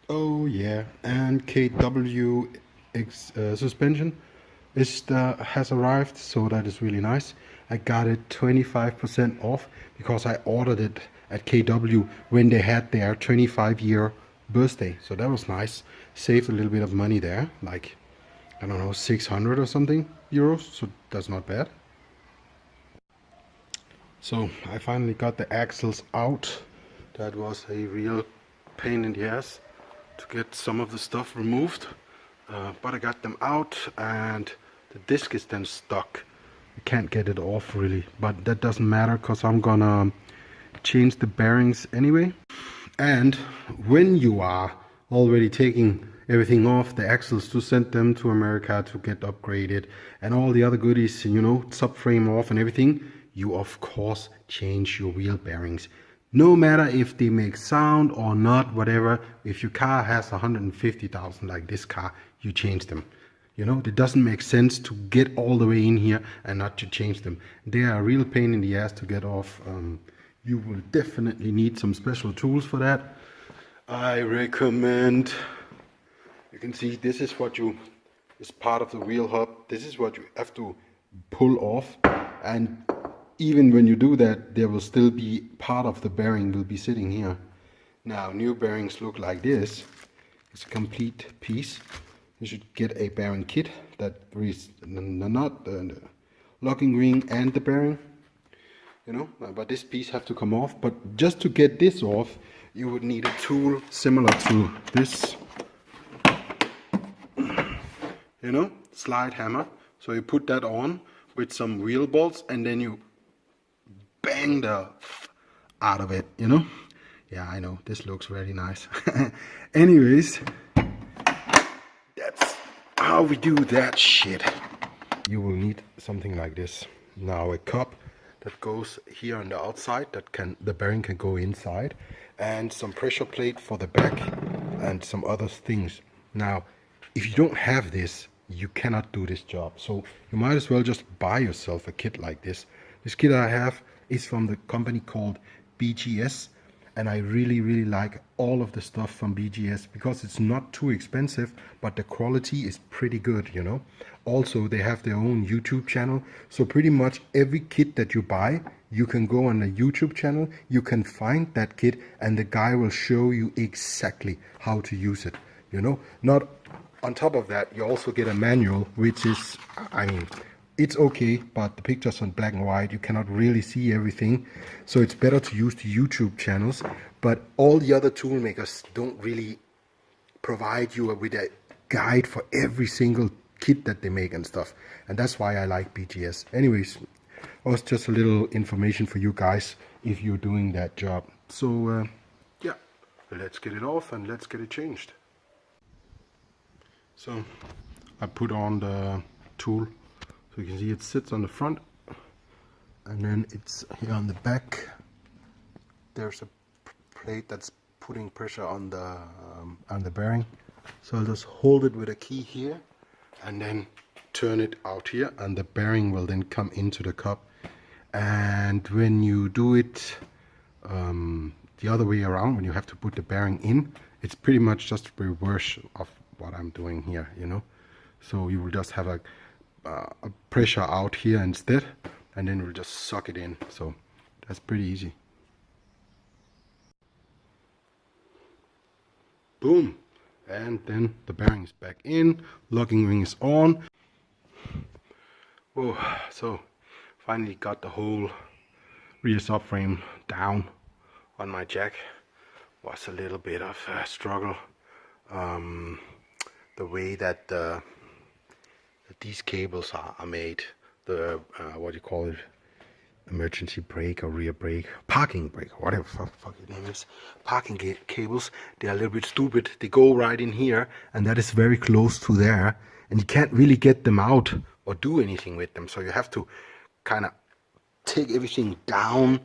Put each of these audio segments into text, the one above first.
Oh yeah, and KW suspension has arrived, so that is really nice. I got it 25% off because I ordered it at KW when they had their 25-year birthday, so that was nice. Saved a little bit of money there, like I don't know, 600 or something euros, so that's not bad. So I finally got the axles out. That was a real pain in the ass to get some of the stuff removed, but I got them out, and the disc is then stuck. I can't get it off really, but that doesn't matter because I'm gonna change the bearings anyway. And when you are already taking everything off the axles to send them to America to get upgraded and all the other goodies, you know, subframe off and everything, you of course change your wheel bearings. No matter if they make sound or not, whatever, if your car has 150,000 like this car, you change them. You know, it doesn't make sense to get all the way in here and not to change them. They are a real pain in the ass to get off. You will definitely need some special tools for that. I recommend, you can see this is what is part of the wheel hub. This is what you have to pull off, and even when you do that, there will still be part of the bearing will be sitting here. Now, new bearings look like this. It's a complete piece. You should get a bearing kit that is the nut, the locking ring, and the bearing. You know, but this piece have to come off. But just to get this off, you would need a tool similar to this. You know, slide hammer. So you put that on with some wheel bolts, and then you bang the out of it, you know. Yeah, I know this looks very nice. Anyways, that's how we do that shit. You will need something like this. Now a cup that goes here on the outside, that the bearing can go inside, and some pressure plate for the back and some other things. Now if you don't have this, you cannot do this job, so you might as well just buy yourself a kit like this. This kit I have is from the company called BGS, and I really like all of the stuff from BGS because it's not too expensive, but the quality is pretty good, you know. Also, they have their own YouTube channel, so pretty much every kit that you buy, you can go on the YouTube channel, you can find that kit, and the guy will show you exactly how to use it, you know. Not on top of that, you also get a manual, which is, I mean, it's okay, but the pictures on black and white, you cannot really see everything, so it's better to use the YouTube channels. But all the other tool makers don't really provide you with a guide for every single kit that they make and stuff, and that's why I like BGS. Anyways, it was just a little information for you guys if you're doing that job. So yeah, let's get it off and let's get it changed. So I put on the tool. So you can see it sits on the front, and then it's here on the back. There's a plate that's putting pressure on the bearing. So I'll just hold it with a key here, and then turn it out here, and the bearing will then come into the cup. And when you do it the other way around, when you have to put the bearing in, it's pretty much just the reverse of what I'm doing here, you know. So you will just have a pressure out here instead, and then we'll just suck it in. So that's pretty easy. Boom, and then the bearing is back in, locking ring is on. Oh, so finally got the whole rear subframe down on my jack. Was a little bit of a struggle. The way that these cables are made, the what do you call it, emergency brake or rear brake, parking brake, whatever fuck the name is, parking cables, they are a little bit stupid. They go right in here, and that is very close to there, and you can't really get them out or do anything with them. So you have to kind of take everything down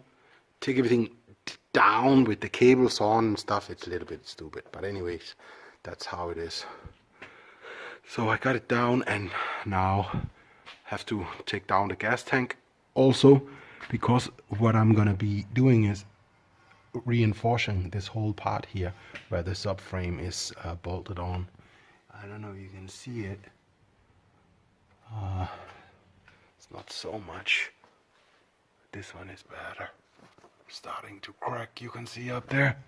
with the cables on and stuff. It's a little bit stupid, but anyways, that's how it is. So I got it down, and now have to take down the gas tank also, because what I'm gonna be doing is reinforcing this whole part here where the subframe is bolted on. I don't know if you can see it. It's not so much. This one is better. Starting to crack, you can see up there,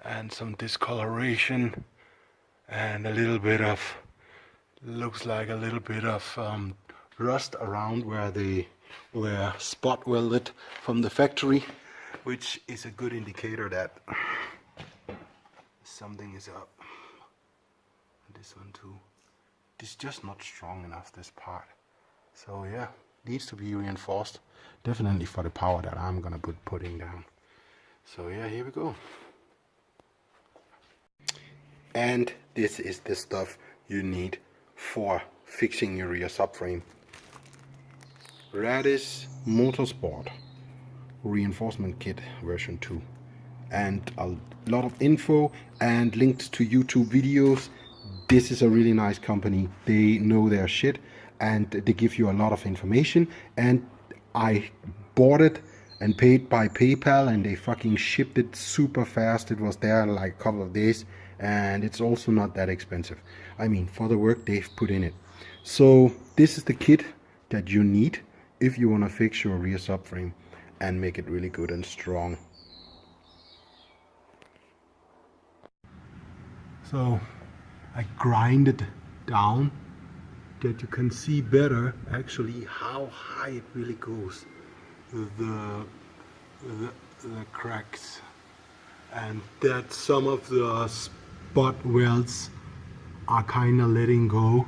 and some discoloration, and a little bit of, looks like a little bit of rust around where they were spot welded from the factory, which is a good indicator that something is up. This one too. This is just not strong enough, this part. So yeah, needs to be reinforced. Definitely for the power that I'm gonna be putting down. So yeah, here we go. And this is the stuff you need for fixing your rear subframe. Radis Motorsport Reinforcement Kit version 2. And a lot of info and links to YouTube videos. This is a really nice company. They know their shit, and they give you a lot of information. And I bought it and paid by PayPal, and they fucking shipped it super fast. It was there in like a couple of days, and it's also not that expensive. I mean, for the work they've put in it. So this is the kit that you need if you want to fix your rear subframe and make it really good and strong. So I grinded down that you can see better actually how high it really goes, the cracks, and that some of the spot welds are kind of letting go.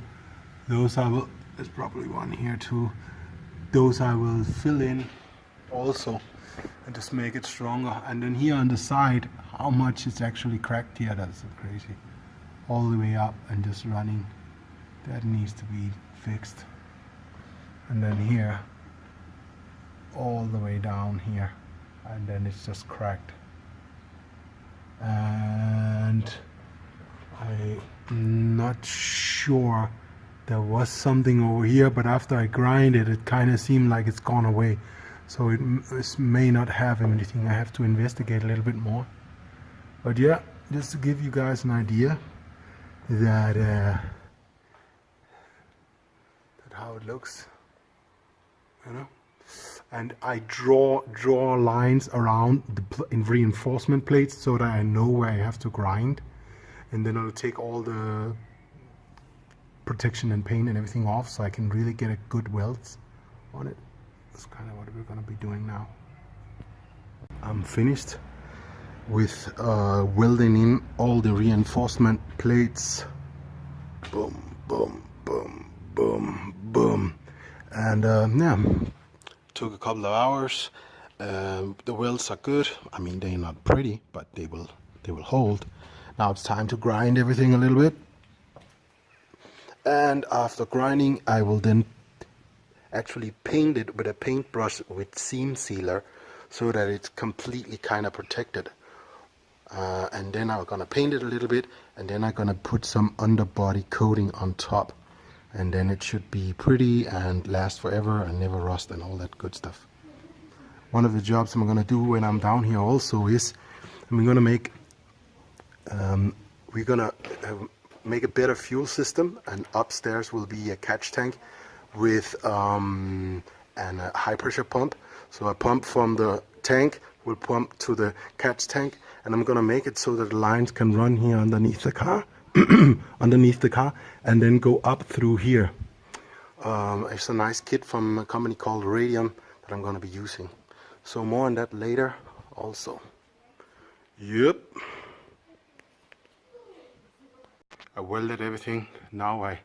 Those I will, there's probably one here too, those I will fill in also and just make it stronger. And then here on the side, how much it's actually cracked here, that's so crazy. All the way up and just running, that needs to be fixed. And then here, all the way down here, and then it's just cracked. And I'm not sure, there was something over here, but after I grind it, it kind of seemed like it's gone away. So it may not have anything. I have to investigate a little bit more. But yeah, just to give you guys an idea that how it looks, you know. And I draw lines around the reinforcement plates so that I know where I have to grind, and then I'll take all the protection and paint and everything off so I can really get a good welds on it. That's kind of what we're gonna be doing now. I'm finished with welding in all the reinforcement plates. Boom, boom, boom, boom, boom. And yeah, took a couple of hours. The welds are good. I mean, they're not pretty, but they will hold. Now it's time to grind everything a little bit. And after grinding, I will then actually paint it with a paintbrush with seam sealer so that it's completely kind of protected. And then I'm gonna paint it a little bit, and then I'm gonna put some underbody coating on top, and then it should be pretty and last forever and never rust and all that good stuff. One of the jobs I'm gonna do when I'm down here also is I'm gonna make make a better fuel system, and upstairs will be a catch tank with a high pressure pump. So a pump from the tank will pump to the catch tank, and I'm gonna make it so that the lines can run here underneath the car, and then go up through here. It's a nice kit from a company called Radium that I'm gonna be using. So more on that later also. Yep. I welded everything. Now I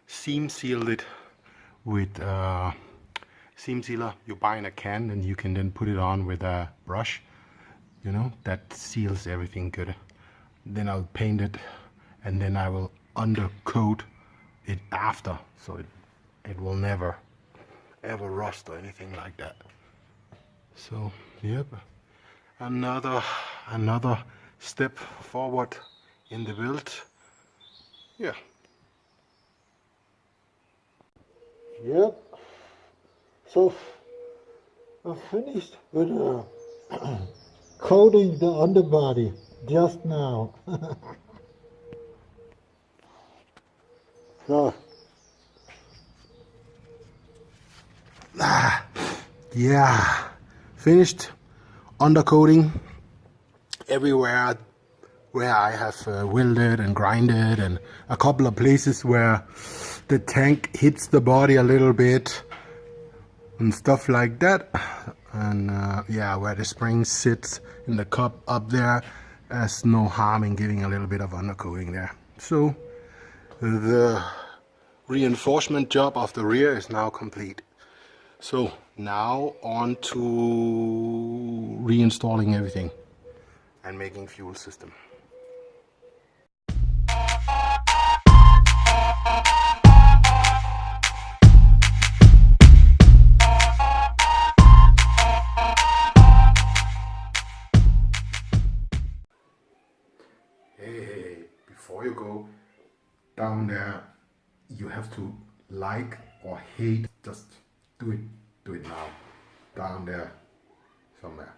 seam sealed it with seam sealer you buy in a can, and you can then put it on with a brush, you know, that seals everything good. Then I'll paint it, and then I will undercoat it after, so it will never ever rust or anything like that. So yep, another step forward in the build. Yeah, Yep. So I finished with coating the underbody just now. So Yeah, finished undercoating everywhere where I have welded and grinded, and a couple of places where the tank hits the body a little bit and stuff like that. And yeah, where the spring sits in the cup up there, there's no harm in giving a little bit of undercoating there. So the reinforcement job of the rear is now complete. So now on to reinstalling everything and making fuel system. Hey, before you go down there, you have to like or hate. Just do it now, down there somewhere.